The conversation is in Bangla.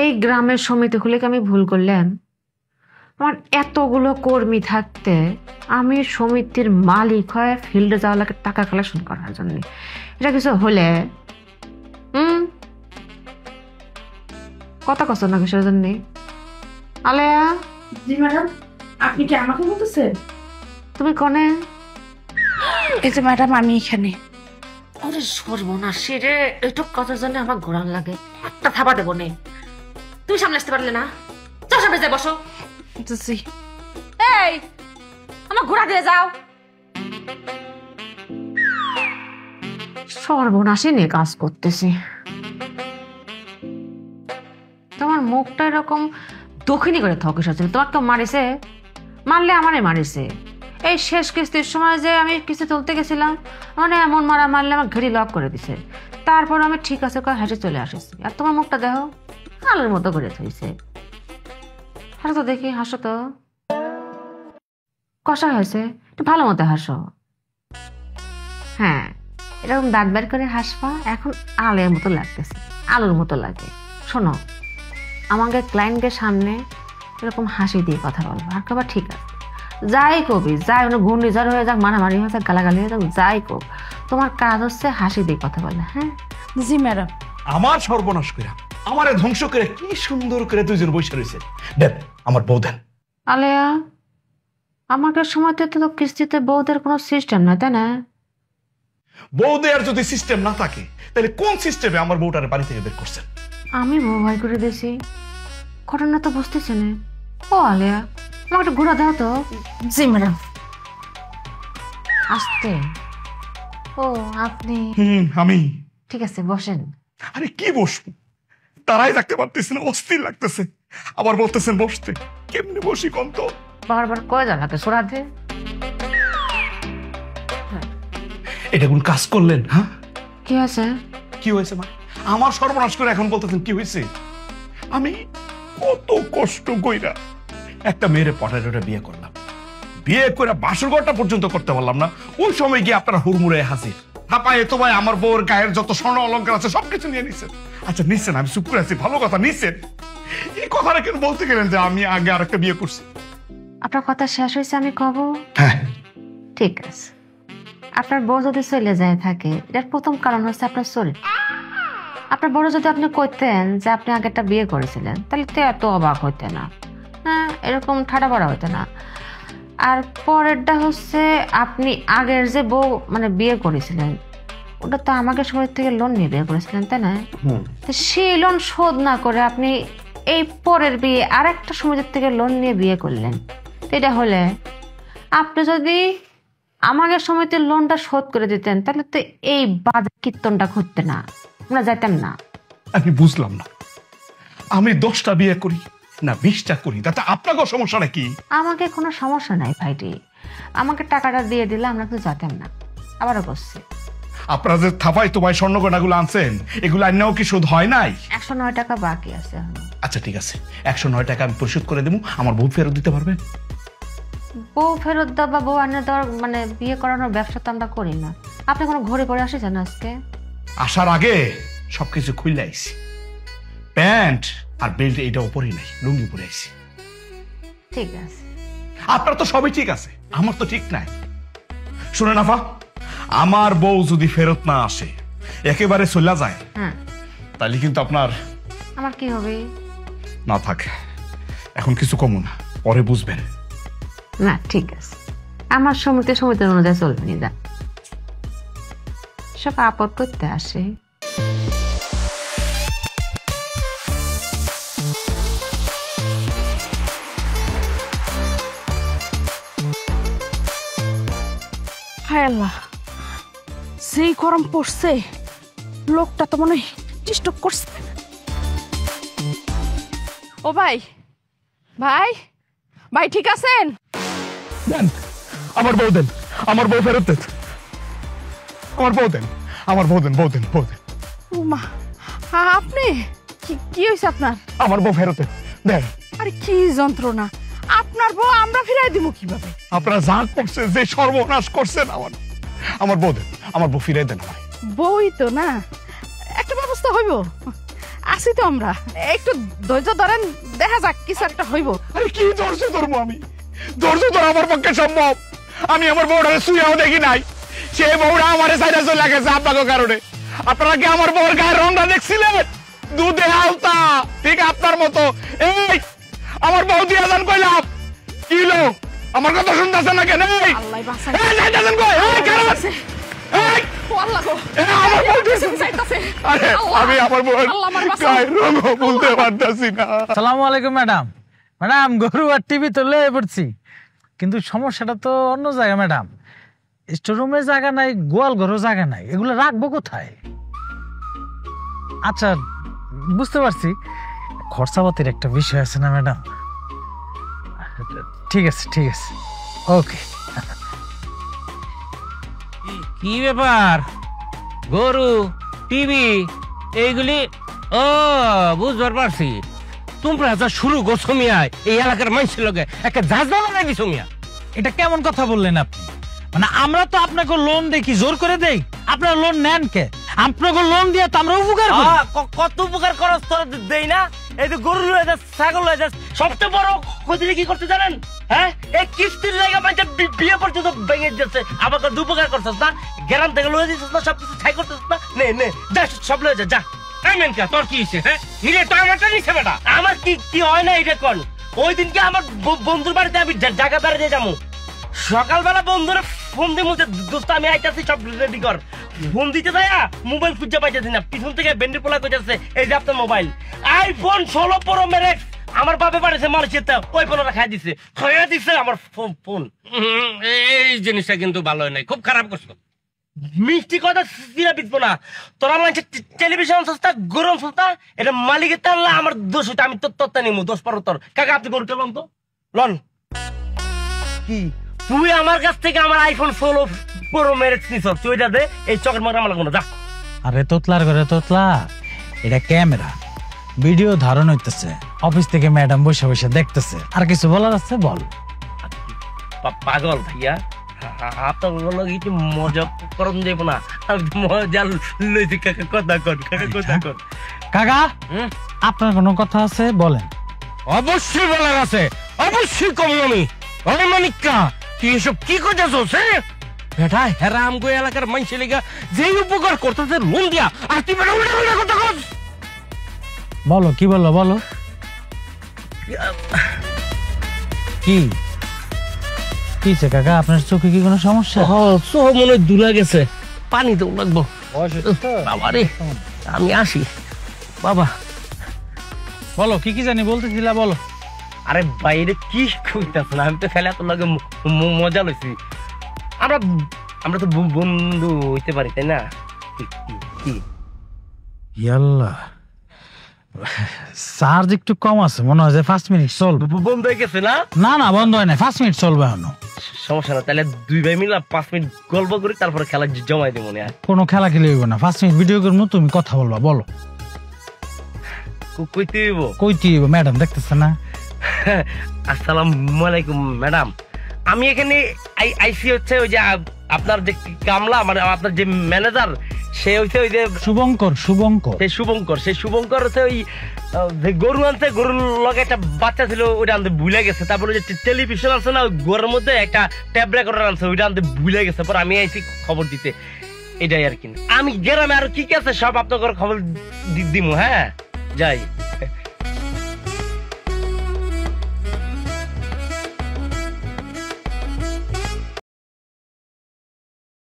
এই গ্রামের সমিতি খুলে আমি ভুল করলাম? আমার এতগুলো কর্মী থাকতে আমি সমিতির মালিক হয়ে ফিল্ডে যাওয়া লাগে টাকা কালেকশন করার জন্য, এটা কিছু হলে কথা কষ্ট না কিসের জন্য? আলেয়া। জি ম্যাডাম, আপনি কি আমাকে বলতেছেন? তুমি কনে? এই যে ম্যাডাম আমি এখানে। ওরে সর্বনাশী রে, এইটুক কথার জন্য আমার ঘোরান লাগে। একটা থাবা দেবো নে। তুমি সামনে আসতে পারলে না? যাও সামনে যাই বসো। জি। এই আমার ঘোরা দিয়ে যাও। সর্বনাশী নিয়ে কাজ করতেছি। তোমার মুখটা এরকম দক্ষিণী করে থকে সাজছিল। তোমার কেউ মারিছে? মারলে আমারে মারিছে। এই শেষ কিস্তির সময় যে আমি কিস্তি তুলতে গেছিলাম, মানে এমন মারা মারলে আমার ঘড়ি লক করে দিছে। তারপর আমি ঠিক আছে করে হেঁটে চলে আসেছি। আর তোমার মুখটা দেখো, আলুর মতো করে থইছে। হাসো তো দেখি, হাসো তো। কষা হয়েছে, একটু ভালো মতো হাসো। হ্যাঁ, এরকম দাঁত বের করে হাসবা। এখন আলের মতো লাগতেছে, আলুর মতো লাগে। শোনো, আমাকে ক্লায়েন্টের সামনে এরকম হাসি দিয়ে কথা বলবো। আর কবা ঠিক আছে, যাই কবি, যাই ঘূর্ণিঝড় হয়ে যাক, মারামারি হয়ে যাক, গালাগালি হয়ে যাক, যাই কব, তোমার কাজ হচ্ছে হাসি দিয়ে কথা বলে। হ্যাঁ জি ম্যাডাম। আমার সর্বনাশ করে, আমারে ধ্বংস করে কি সুন্দর করে দুইজন বসে রয়েছে। দেন আমার বউ দেন। আলেয়া, আমাকে সময়তে তো কিস্তিতে বউদের কোনো সিস্টেম নাই, তাই না? বউ দেওয়ার যদি সিস্টেম না থাকে, তাহলে কোন সিস্টেমে আমার বউটারে বাড়ি থেকে বের করছেন? আমি বউ ভাই করে দিয়েছি, ঘটনা তো বুঝতেছে না। ও আলেয়া, আমাকে একটা ঘোরা দাও তো। জি ম্যাডাম। আসতে। ও আপনি? আমি। ঠিক আছে, বসেন। আরে কি বসবো, তারাই থাকতে পারতেছে না, অস্থির লাগতেছে। আবার বলতেছেন বসতে, কেমনি বসি কোন তো? বারবার কয়ে জানাকে সরাতে। এটা কোন কাজ করলেন? হ্যাঁ, কি হয়েছে? কি হয়েছে মা? আমার সর্বনাশ করে এখন বলতেছেন কি হয়েছে? আমি কত কষ্ট কইরা একটা মেয়েরে পটাটোটা বিয়ে করলাম, বিয়ে করে বাসর ঘরটা পর্যন্ত করতে পারলাম না। ওই সময় গিয়ে আপনারা হুড়মুড়ে হাজির। হাপায় তো ভাই আমার বউর গায়ের যত স্বর্ণ অলংকার আছে সবকিছু নিয়ে নিছেন। আচ্ছা নিচ্ছেন, আমি চুপ করে আছি, ভালো কথা নিচ্ছেন। এই কথাটা কেন বলতে গেলেন যে আমি আগে আরেকটা বিয়ে করছি? আপনার কথা শেষ হয়েছে, আমি কব। হ্যাঁ ঠিক আছে, আপনার বউ যদি চলে যায় থাকে, এটার প্রথম কারণ হচ্ছে আপনার শরীর। আপনার বড় যদি আপনি কইতেন যে আপনি আগে একটা বিয়ে করেছিলেন, তাহলে তো এত অবাক হইতে না। হ্যাঁ, এরকম ঠাড়া বাড়া হইতে না। আর পরেরটা হচ্ছে, আপনি আগের যে বউ মানে বিয়ে করেছিলেন, ওটা তো আমাকে সময় থেকে লোন নিয়ে বিয়ে করেছিলেন, তাই না? তো সেই লোন শোধ না করে আপনি এই পরের বিয়ে আর একটা সমাজের থেকে লোন নিয়ে বিয়ে করলেন। তো এটা হলে আপনি যদি আমাদের সময়তে লোনটা শোধ করে দিতেন, তাহলে তো এই বাজে কীর্তনটা ঘটতে না, আমরা যাইতাম না। আমি বুঝলাম না, আমি 10টা বিয়ে করি না 20টা করি, তাতে আপনাকে সমস্যাটা কি? আমাকে কোনো সমস্যা নাই ভাইটি, আমাকে টাকাটা দিয়ে দিলে আমরা তো যেতাম না। আবারও বলছি, আপনারা যে থাপাই তো ভাই স্বর্ণগয়নাগুলো আনছেন, এগুলো আন্যাও কি শোধ হয় নাই? 109 টাকা বাকি আছে। আচ্ছা ঠিক আছে, 109 টাকা আমি পরিশোধ করে দেবো। আমার বউ ফেরত দিতে পারবেন? বউ ফেরত দেওয়া বা বউ আনিয়ে দেওয়ার মানে বিয়ে করানোর ব্যবসা তো আমরা করি না। আপনি কোনো ঘরে পরে আসেছেন আজকে? আসার আগে সবকিছু খুলে আইছি, প্যান্ট আর বেল্ট এইটা উপরেই নাই, লুঙ্গি পরে আইছি। ঠিক আছে, আপনার তো সবই ঠিক আছে, আমার তো ঠিক নাই। শুনে নাফা, আমার বউ যদি ফেরত না আসে, একেবারে চলে যায়, হ্যাঁ, তাহলে কিন্তু আপনার আমার কি হবে? না থাক, এখন কিছু কমো না, পরে বুঝবেন। না ঠিক আছে, আমার সমিতির অনুযায়ী চলবে নি। যা সব আপদ করতে আসে। হায় আল্লাহ, যেই গরম পড়ছে, লোকটা তো মনে হয় ডিস্টার্ব করছে। ও ভাই, ভাই, ভাই ঠিক আছেন? দেন আমার বউ দেন, আমার বউ ফেরত দেন, আমার বউ দেন, আমার বউ দেন, বউ দেন, বউ দেন। ও মা, আপনি কি হয়েছে আপনার? আমার বউ ফেরত দেন, দেন। আরে কি যন্ত্রণা, আপনার বউ আমরা ফিরাই দিব কিভাবে? আপনারা যা করছেন, যে সর্বনাশ করছেন, আমার বউ দেন, আমার বউ ফিরাই দেন। আমার বই তো না, একটা ব্যবস্থা হইব। আসি তো আমরা, একটু ধৈর্য ধরেন, দেখা যাক কিছু একটা হইব। আরে কি ধৈর্য ধরবো আমি? ধৈর্য ধরা আমার পক্ষে সম্ভব? আমি আমার বউটারে শুয়েও দেখি নাই, সে বউটা আমার সাইডে চলে গেছে আপনাকে কারণে। আপনারা কি আমার বউর গায়ের রংটা দেখছিলেন? দুধে আলতা, ঠিক আপনার মতো। এই আমার বউ দিয়ে যান কইলাম, কি লো আমার কথা শুনতেছে না কেন? আল্লাহ বাঁচাই। এই যাইতাছেন কই? এই কারণ এই আল্লাহ গো, আমার বউ যাইতাছে। আরে আমি আমার বউর আল্লাহ আমার বাঁচাও। গায়ের রংও বলতে পারতাছি না। আসসালামু আলাইকুম ম্যাডাম। ম্যাডাম গরু আর টিভি তো লয়ে পড়ছি, কিন্তু সমস্যাটা তো অন্য জায়গায় ম্যাডাম। স্টোররুমে জায়গা নাই, গোয়াল ঘরও জায়গা নাই, এগুলো রাখবো কোথায়? আচ্ছা বুঝতে পারছি, খরচাপাতির একটা বিষয় আছে না ম্যাডাম? ঠিক আছে ঠিক আছে, ওকে। কি ব্যাপার, গরু টিভি এইগুলি? ও বুঝবার পারছি, তোমরা যা শুরু করছো মিয়া এই এলাকার মানুষের লগে একটা জাজবা বানাই দিছো মিয়া। এটা কেমন কথা বললেন আপনি? মানে আমরা তো আপনাকে লোন দেখি জোর করে দেই, আপনারা লোন নেন কে? আপনাকে লোন দিয়ে তো আমরা উপকার করি। কত উপকার করস তোরা দেই না? এই যে গরু লয়ে যাস, ছাগল লয়ে যাস, সবচেয়ে বড় ক্ষতি কি করতে জানেন? হ্যাঁ, এই কিস্তির লাগা মানে বিয়ে পর্যন্ত ভেঙে যাচ্ছে, আমাকে দুপকার করছিস না, গ্রাম থেকে লয়ে দিছিস না, সবকিছু ছাই করতেছিস না। নে নে যা, সব লয়ে যা, যা। মেনকা তোর কি হয়েছে? হ্যাঁ, নিজে তো আমারটা নিছে বেটা। আমার কি কি হয় না এটা কোন? ওই দিনকে আমার বন্ধুর বাড়িতে আমি জায়গা বেড়াতে যাবো, সকালবেলা বন্ধুরা ফোন দিয়ে মুছে, দোস্ত আমি আইতাছি, সব রেডি কর। ফোন দিতে যায়া মোবাইল খুঁজে পাইতেছি না, পিছন থেকে বেন্ডি পোলা কইতাছে এই যে আপনার মোবাইল আইফোন 16 প্রো ম্যাক্স আমার বাপে পাঠাইছে মালয়েশিয়াতে, ওই ফোনটা খাই দিছে, খাইয়া দিছে আমার ফোন। এই জিনিসটা কিন্তু ভালো হয় নাই, খুব খারাপ করছো। মিষ্টি কথা সিরা বিতবো না, তোরা মানে টেলিভিশন সস্তা, গরম সস্তা, এটা মালিকের টানলা আমার দোষ হইতে, আমি তোরটা নিমু, দোষ পারো তোর। কাকা আপনি গরুটা লন তো, লন। কি তুই আমার কাছ থেকে আমার আইফোন 16 প্রো ম্যাক্স নিছ, তুই এটা দে, এই চকের মারা আমার লাগবো না, যা। আরে তোতলার ঘরে তোতলা, এটা ক্যামেরা, ভিডিও ধারণ হইতেছে, অফিস থেকে ম্যাডাম বসে বসে দেখতেছে। আর কিছু বলার আছে বল। পাগল ভাইয়া, আপনার কিছু মজা করন যাইব না, মজা লইছি। কাকা কথা কর, কাকা কথা কর। কাকা আপনার কোনো কথা আছে বলেন। অবশ্যই বলার আছে, অবশ্যই কমি আমি। ওই মানিকা তুই এসব কি করতেছস? বেটা হেরা আমগো এলাকার মানুষের লিগা যেই উপকার করতেছে লোন দিয়া, আর তুই বেটা উল্টা উল্টা কথা কস। বলো কি বলো, বলো কি কিছে কাকা? আপনার চোখে কি কোনো সমস্যা? চোখ মনে হয় দুলা গেছে, পানি তো লাগবো। বাবা রে, আমি আসি বাবা। বলো কি কি জানি বলতেছিলা, বলো। আরে বাইরে কি কইতাছ না, আমি তো খেলা তোর লাগে মজা লইছি। আমরা তো বন্ধু হইতে পারি, তাই না? কি ইয়াল্লা, চার্জ একটু কম আছে, মনে হয় যে 5 মিনিট চলবে। বন্ধ হয়ে গেছে না? না না বন্ধ হয় না, 5 মিনিট চলবে এখনো। সমস্যা না, তাহলে দুই ভাই মিলে 5 মিনিট গল্প করি, তারপরে খেলা জমাই দিব। মনে কোনো খেলা খেলে হইব না, 5 মিনিট ভিডিও করবো, তুমি কথা বলবা, বলো। কইতে হইব? কইতে হইব, ম্যাডাম দেখতেছে না। আসসালামু আলাইকুম ম্যাডাম, আমি এখানে আইসি হচ্ছে ওই যে আপনার যে কামলা, মানে আপনার যে ম্যানেজার, সে হচ্ছে ওই যে শুভঙ্কর। সেই শুভঙ্কর হচ্ছে ওই যে গরু আনছে, গরুর লগে একটা বাচ্চা ছিল, ওইটা আনতে ভুলে গেছে। তারপরে যে টেলিভিশন আছে না, ওই ঘরের মধ্যে একটা ট্যাব রেকর্ডার আনছে, ওইটা আনতে ভুলে গেছে। পরে আমি আইসি খবর দিতে, এটাই আর কি। আমি গ্রামে আর কি কি আছে সব আপনার খবর দিব। হ্যাঁ যাই।